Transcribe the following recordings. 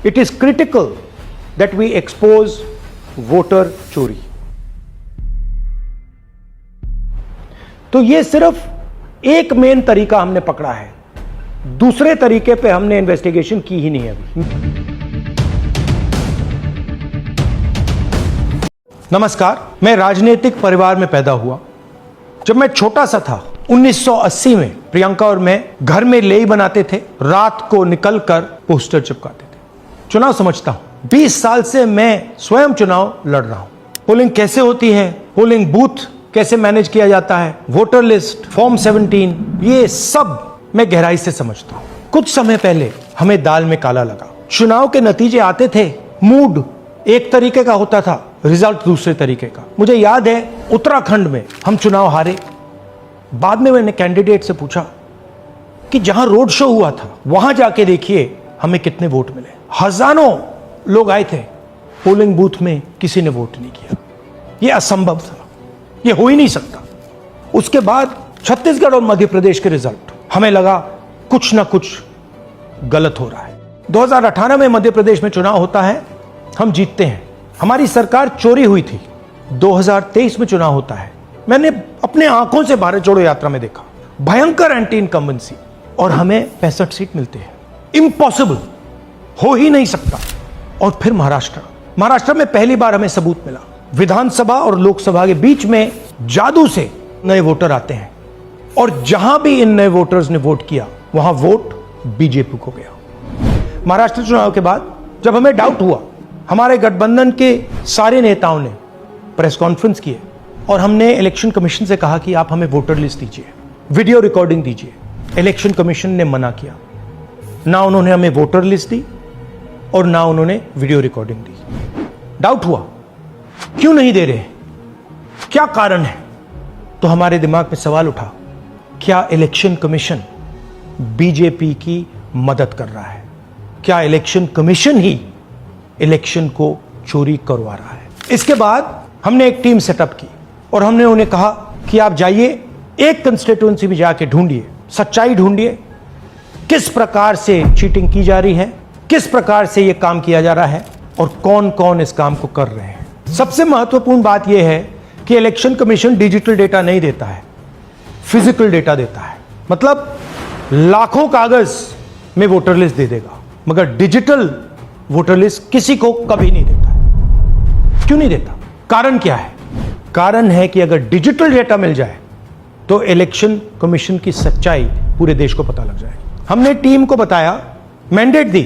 It is critical that we expose voter चोरी। तो ये सिर्फ एक मेन तरीका हमने पकड़ा है, दूसरे तरीके पे हमने इन्वेस्टिगेशन की ही नहीं अभी। नमस्कार, मैं राजनीतिक परिवार में पैदा हुआ। जब मैं छोटा सा था 1980 में प्रियंका और मैं घर में लेई बनाते थे, रात को निकलकर पोस्टर चिपकाते थे। चुनाव समझता हूं, 20 साल से मैं स्वयं चुनाव लड़ रहा हूं। पोलिंग कैसे होती है, पोलिंग बूथ कैसे मैनेज किया जाता है, वोटर लिस्ट, फॉर्म 17, ये सब मैं गहराई से समझता हूं। कुछ समय पहले हमें दाल में काला लगा। चुनाव के नतीजे आते थे, मूड एक तरीके का होता था, रिजल्ट दूसरे तरीके का। मुझे याद है उत्तराखंड में हम चुनाव हारे। बाद में मैंने कैंडिडेट से पूछा कि जहां रोड शो हुआ था वहां जाके देखिए हमें कितने वोट मिले। हजारों लोग आए थे, पोलिंग बूथ में किसी ने वोट नहीं किया। यह असंभव था, यह हो ही नहीं सकता। उसके बाद छत्तीसगढ़ और मध्य प्रदेश के रिजल्ट, हमें लगा कुछ ना कुछ गलत हो रहा है। 2018 में मध्य प्रदेश में चुनाव होता है, हम जीतते हैं, हमारी सरकार चोरी हुई थी। 2023 में चुनाव होता है, मैंने अपने आंखों से भारत जोड़ो यात्रा में देखा, भयंकर एंटी इनकम्बेंसी, और हमें 65 सीट मिलते हैं। इम्पॉसिबल, हो ही नहीं सकता। और फिर महाराष्ट्र में पहली बार हमें सबूत मिला। विधानसभा और लोकसभा के बीच में जादू से नए वोटर आते हैं, और जहां भी इन नए वोटर्स ने वोट किया वहां वोट बीजेपी को गया। महाराष्ट्र चुनाव के बाद जब हमें डाउट हुआ, हमारे गठबंधन के सारे नेताओं ने प्रेस कॉन्फ्रेंस किए और हमने इलेक्शन कमीशन से कहा कि आप हमें वोटर लिस्ट दीजिए, वीडियो रिकॉर्डिंग दीजिए। इलेक्शन कमीशन ने मना किया, ना उन्होंने हमें वोटर लिस्ट दी और ना उन्होंने वीडियो रिकॉर्डिंग दी। डाउट हुआ, क्यों नहीं दे रहे, क्या कारण है? तो हमारे दिमाग में सवाल उठा, क्या इलेक्शन कमीशन बीजेपी की मदद कर रहा है? क्या इलेक्शन कमीशन ही इलेक्शन को चोरी करवा रहा है? इसके बाद हमने एक टीम सेटअप की और हमने उन्हें कहा कि आप जाइए, एक कंस्टिट्यूएंसी में जाके ढूंढिए, सच्चाई ढूंढिए, किस प्रकार से चीटिंग की जा रही है, किस प्रकार से यह काम किया जा रहा है और कौन कौन इस काम को कर रहे हैं। सबसे महत्वपूर्ण बात यह है कि इलेक्शन कमीशन डिजिटल डेटा नहीं देता है, फिजिकल डेटा देता है। मतलब लाखों कागज में वोटर लिस्ट दे देगा, मगर डिजिटल वोटर लिस्ट किसी को कभी नहीं देता है। क्यों नहीं देता? कारण क्या है? कारण है कि अगर डिजिटल डेटा मिल जाए तो इलेक्शन कमीशन की सच्चाई पूरे देश को पता लग जाएगी। हमने टीम को बताया, मैंडेट दी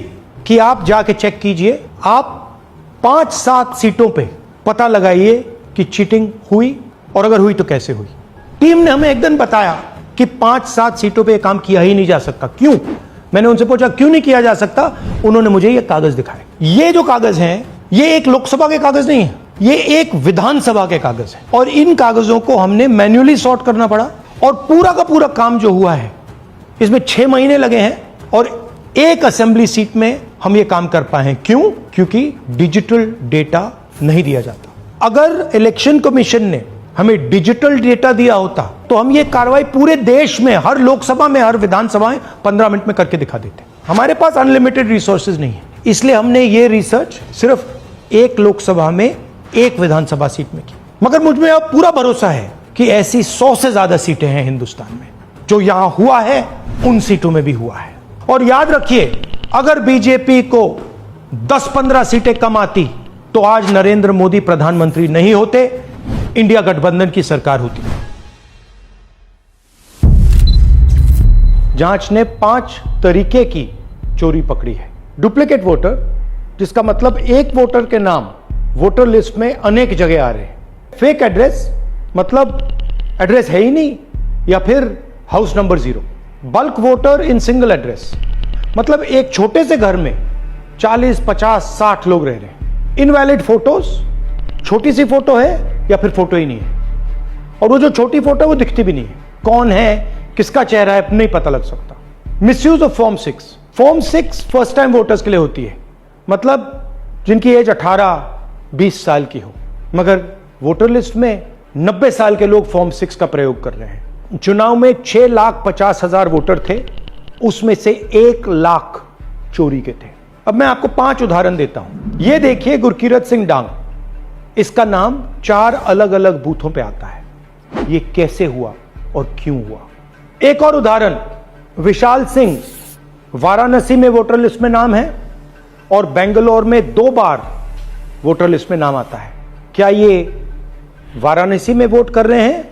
कि आप जाके चेक कीजिए, आप 5-7 सीटों पे पता लगाइए कि चीटिंग हुई, और अगर हुई तो कैसे हुई। टीम ने हमें एक दिन बताया कि 5-7 सीटों पे काम किया ही नहीं जा सकता। क्यों? मैंने उनसे पूछा क्यों नहीं किया जा सकता। उन्होंने मुझे ये कागज दिखाए। ये जो कागज हैं, ये एक लोकसभा के कागज नहीं है, ये एक विधानसभा के कागज है, और इन कागजों को हमने मैन्युअली सॉर्ट करना पड़ा। और पूरा का पूरा काम जो हुआ है, इसमें 6 महीने लगे हैं, और एक असेंबली सीट में हम ये काम कर पाए हैं। क्यों? क्योंकि डिजिटल डेटा नहीं दिया जाता। अगर इलेक्शन कमीशन ने हमें डिजिटल डेटा दिया होता तो हम ये कार्रवाई पूरे देश में, हर लोकसभा में, हर विधानसभा में 15 मिनट में करके दिखा देते। हमारे पास अनलिमिटेड रिसोर्सेज नहीं है, इसलिए हमने ये रिसर्च सिर्फ एक लोकसभा में, एक विधानसभा सीट में की। मगर मुझ में अब पूरा भरोसा है कि ऐसी 100 से ज्यादा सीटें हैं हिंदुस्तान में। जो यहां हुआ है उन सीटों में भी हुआ है। और याद रखिए, अगर बीजेपी को 10-15 सीटें कम आती तो आज नरेंद्र मोदी प्रधानमंत्री नहीं होते, इंडिया गठबंधन की सरकार होती। जांच ने 5 तरीके की चोरी पकड़ी है। डुप्लीकेट वोटर, जिसका मतलब एक वोटर के नाम वोटर लिस्ट में अनेक जगह आ रहे हैं। फेक एड्रेस, मतलब एड्रेस है ही नहीं या फिर house number 0। Bulk voter in single address, मतलब एक छोटे से घर में 40, 50, 60 लोग रह रहे हैं। इनवैलिड फोटोज, छोटी सी फोटो है या फिर फोटो ही नहीं है, और वो जो छोटी फोटो है वो दिखती भी नहीं है। कौन है, किसका चेहरा है, नहीं पता लग सकता। Misuse of form 6। Form 6 first time voters के लिए होती है, मतलब जिनकी एज 18-20 साल की हो, मगर वोटर लिस्ट में 90 साल के लोग फॉर्म 6 का प्रयोग कर रहे हैं। चुनाव में 6,50,000 वोटर थे, उसमें से 1 लाख चोरी के थे। अब मैं आपको 5 उदाहरण देता हूं। ये देखिए गुरकीरत सिंह डांग, इसका नाम 4 अलग अलग बूथों पे आता है। ये कैसे हुआ और क्यों हुआ? एक और उदाहरण, विशाल सिंह, वाराणसी में वोटर लिस्ट में नाम है और बेंगलोर में 2 बार वोटर लिस्ट में नाम आता है। क्या ये वाराणसी में वोट कर रहे हैं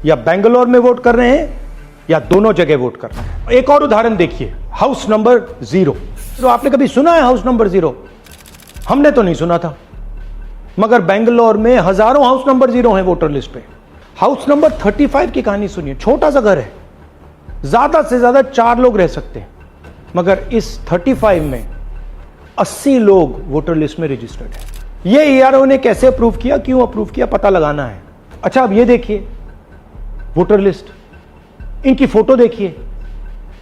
या बेंगलोर में वोट कर रहे हैं या दोनों जगह वोट कर रहे हैं? एक और उदाहरण देखिए, हाउस नंबर 0। तो आपने कभी सुना है हाउस नंबर 0? हमने तो नहीं सुना था, मगर बेंगलोर में हजारों हाउस नंबर 0 हैं वोटर लिस्ट पे। हाउस नंबर 35 की कहानी सुनिए। छोटा सा घर है, ज्यादा से ज्यादा 4 लोग रह सकते हैं, मगर इस 35 में 80 लोग वोटर लिस्ट में रजिस्टर्ड है। ये ईआरओ ने कैसे अप्रूव किया, क्यों अप्रूव किया, पता लगाना है। अच्छा, अब ये देखिए वोटर लिस्ट, इनकी फोटो देखिए,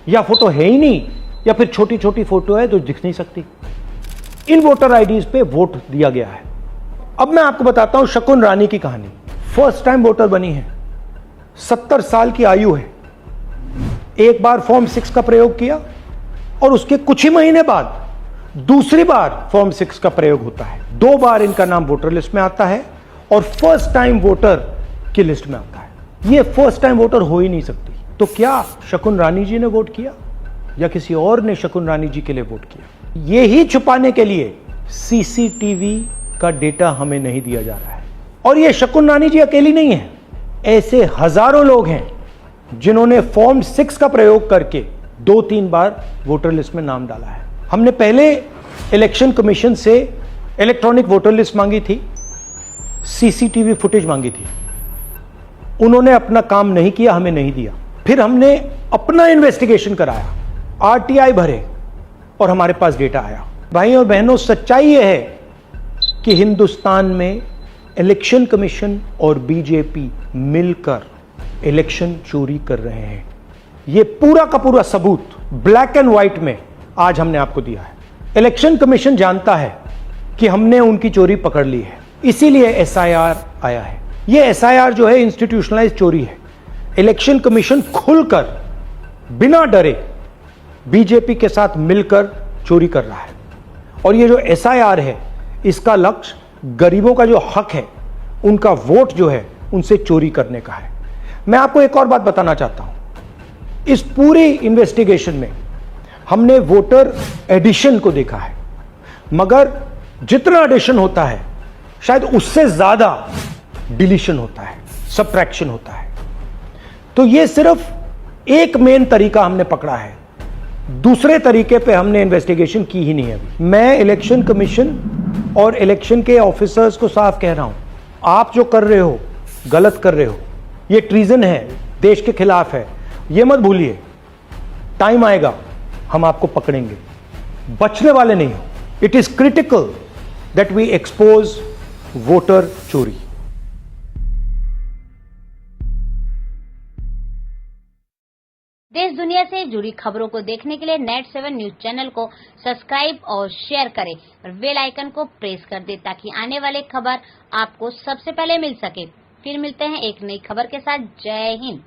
या फोटो है ही नहीं या फिर छोटी छोटी फोटो है तो दिख नहीं सकती। इन वोटर आईडीज पे वोट दिया गया है। अब मैं आपको बताता हूं शकुन रानी की कहानी। फर्स्ट टाइम वोटर बनी है, 70 साल की आयु है। एक बार फॉर्म 6 का प्रयोग किया और उसके कुछ ही महीने बाद दूसरी बार फॉर्म 6 का प्रयोग होता है। 2 बार इनका नाम वोटर लिस्ट में आता है और फर्स्ट टाइम वोटर की लिस्ट में आता है। ये फर्स्ट टाइम वोटर हो ही नहीं सकती। तो क्या शकुन रानी जी ने वोट किया या किसी और ने शकुन रानी जी के लिए वोट किया? ये ही छुपाने के लिए सीसीटीवी का डेटा हमें नहीं दिया जा रहा है। और ये शकुन रानी जी अकेली नहीं है, ऐसे हजारों लोग हैं जिन्होंने फॉर्म 6 का प्रयोग करके 2-3 बार वोटर लिस्ट में नाम डाला है। हमने पहले इलेक्शन कमीशन से इलेक्ट्रॉनिक वोटर लिस्ट मांगी थी, सीसीटीवी फुटेज मांगी थी। उन्होंने अपना काम नहीं किया, हमें नहीं दिया। फिर हमने अपना इन्वेस्टिगेशन कराया, आरटीआई भरे और हमारे पास डेटा आया। भाइयों और बहनों, सच्चाई यह है कि हिंदुस्तान में इलेक्शन कमीशन और बीजेपी मिलकर इलेक्शन चोरी कर रहे हैं। यह पूरा का पूरा सबूत ब्लैक एंड व्हाइट में आज हमने आपको दिया है। इलेक्शन कमीशन जानता है कि हमने उनकी चोरी पकड़ ली है, इसीलिए एसआईआर आया है। यह एसआईआर जो है इंस्टीट्यूशनलाइज चोरी है। इलेक्शन कमीशन खुलकर बिना डरे बीजेपी के साथ मिलकर चोरी कर रहा है। और ये जो एसआईआर है, इसका लक्ष्य गरीबों का जो हक है, उनका वोट जो है, उनसे चोरी करने का है। मैं आपको एक और बात बताना चाहता हूं। इस पूरी इन्वेस्टिगेशन में हमने वोटर एडिशन को देखा है, मगर जितना एडिशन होता है शायद उससे ज्यादा डिलीशन होता है, सबट्रैक्शन होता है। तो ये सिर्फ एक मेन तरीका हमने पकड़ा है, दूसरे तरीके पे हमने इन्वेस्टिगेशन की ही नहीं है अभी। मैं इलेक्शन कमीशन और इलेक्शन के ऑफिसर्स को साफ कह रहा हूं, आप जो कर रहे हो गलत कर रहे हो, ये ट्रीजन है, देश के खिलाफ है। ये मत भूलिए, टाइम आएगा हम आपको पकड़ेंगे, बचने वाले नहीं हो। It is critical that we expose voter चोरी। देश दुनिया से जुड़ी खबरों को देखने के लिए नेट7 न्यूज चैनल को सब्सक्राइब और शेयर करें और बेल आइकन को प्रेस कर दें ताकि आने वाले खबर आपको सबसे पहले मिल सके। फिर मिलते हैं एक नई खबर के साथ। जय हिंद।